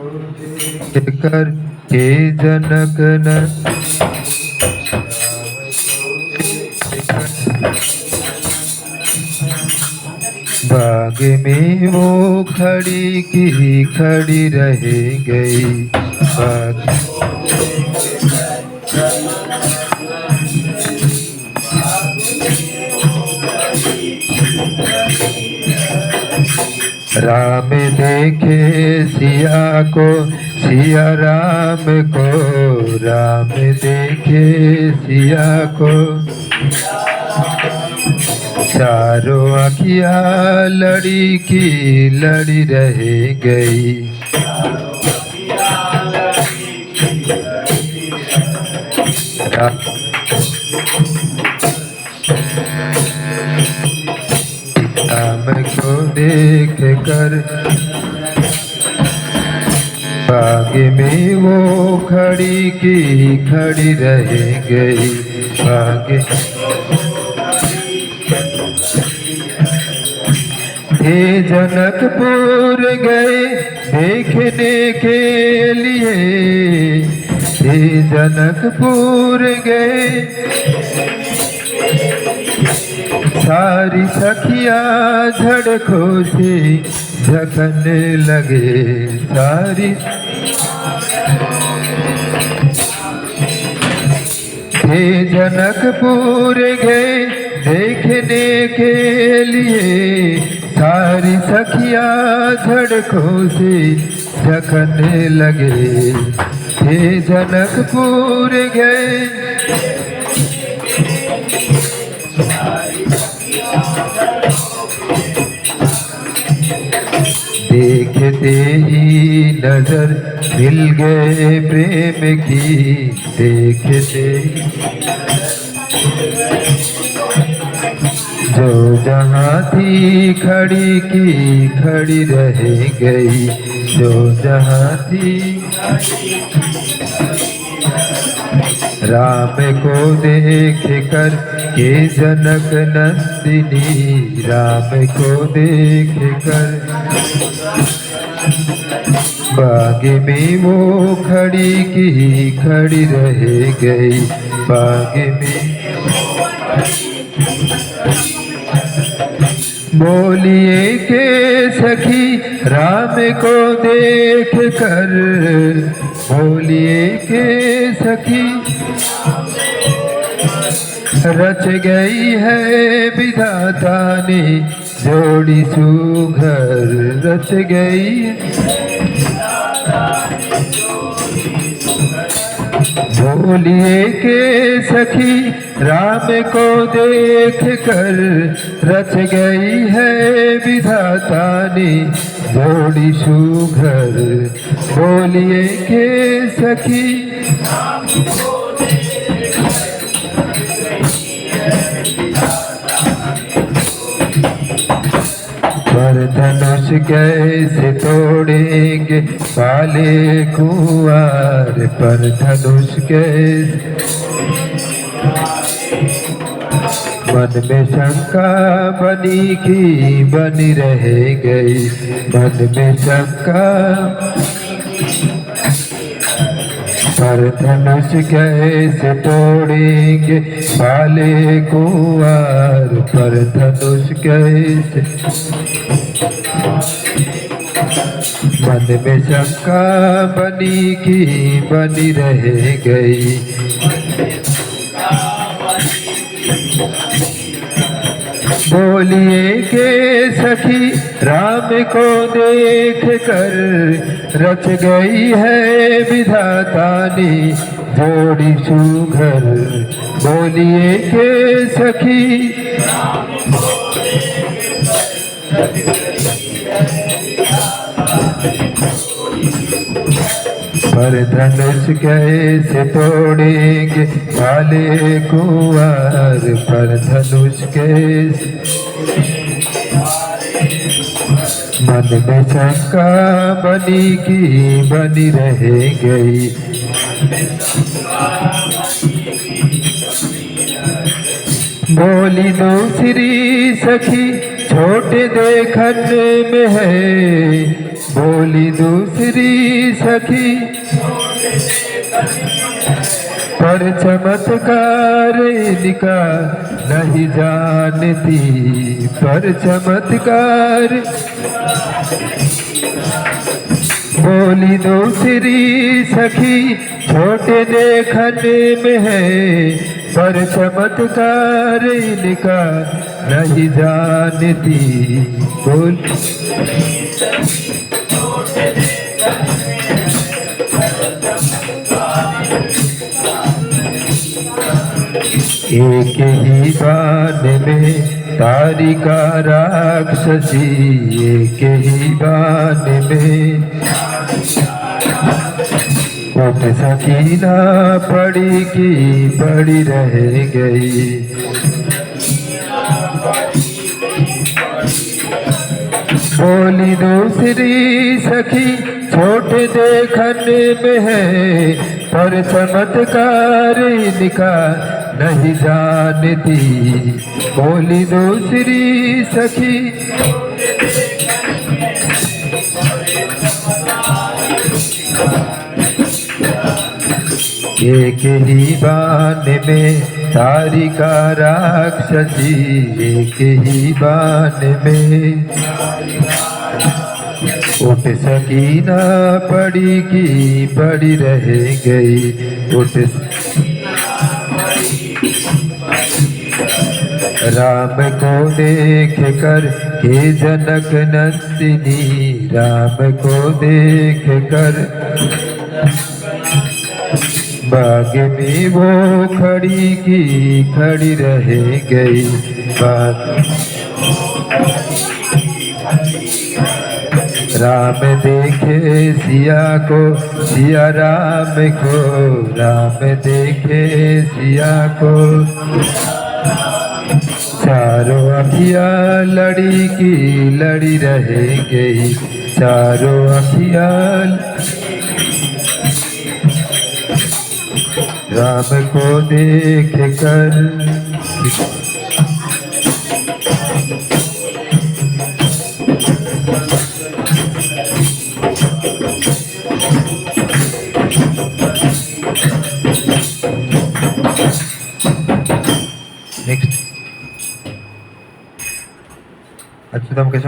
कर के जनक बाग में वो खड़ी की खड़ी रह गई। बाग राम देखे सिया को, सिया राम को, राम देखे सिया को। चारों अखिया लड़ी की लड़ी रह गई। राम को देख कर बाग में वो खड़ी की खड़ी रह गई। बाग हे जनकपुर गए देखने के लिए, हे जनकपुर गए। सारी सखियां झड़कों से झकने लगे। सारी हे जनकपुर गए देखने के लिए, सारी सखियां झड़कों से झकने लगे। हे जनकपुर गए देखते ही नजर मिल गए प्रेम की। देखते जो जहाँ थी खड़ी की खड़ी रह गई। जो जहाँ थी राम को देख कर के जनक नंदिनी, राम को देख कर बाग में वो खड़ी की खड़ी रह गई। बाग में बोलिए के सखी राम को देख कर, बोलिए के सखी रच गई है विधाता ने जोड़ी सुघर। रच गई बोलिए के सखी राम को देख कर रच गई है विधाता ने जोड़ी सुघर। बोलिए के सखी पर धनुष कैसे तोड़ेंगे काले कुंवार। पर धनुष कैसे मन में शंका बनी की बनी रह गई। मन में शंका पर धनुष कैसे तोड़ेंगे काले कुंवार। पर धनुष कैसे मन में शंका बनी की बनी रह गई। बोलिए के सखी राम को देख कर रच गई है विधाता ने जोड़ी सुघर। बोलिए के सखी पर धनुष कैसे तोड़ेंगे काले कुंवार। पर धनुष कैसे मन में शंका बनी की बनी रह गई। बोली दूसरी सखी छोटे देखने में है, बोली दूसरी सखी पर चमत्कार इनका नहीं जानती, पर चमत्कार। बोली दूसरी सखी छोटे देखने में है, पर चमत्कार इनका नहीं जानती। बोल एक ही बाण में तारिका राक्षसी, एक ही बाण में उठ सकीना पड़ी की पड़ी रह गई। बोली दूसरी सखी छोटे देखने में है, पर चमत्कार इनका नहीं जानती। बोली दूसरी सखी एक ही बाण में तारिका राक्षसी, एक ही बाण में उठ सकीना पड़ी की पड़ी रह गई। उठ राम को देख कर हे जनक नंदिनी, राम को देख कर बाग में वो खड़ी की खड़ी रह गई। राम देखे सिया को, सिया राम को, राम देखे सिया को। चारों अखियाँ लड़ी की लड़ी रह गई, चारों अखियाँ राम को देख कर। नेक्स्ट अच्युतम केशव।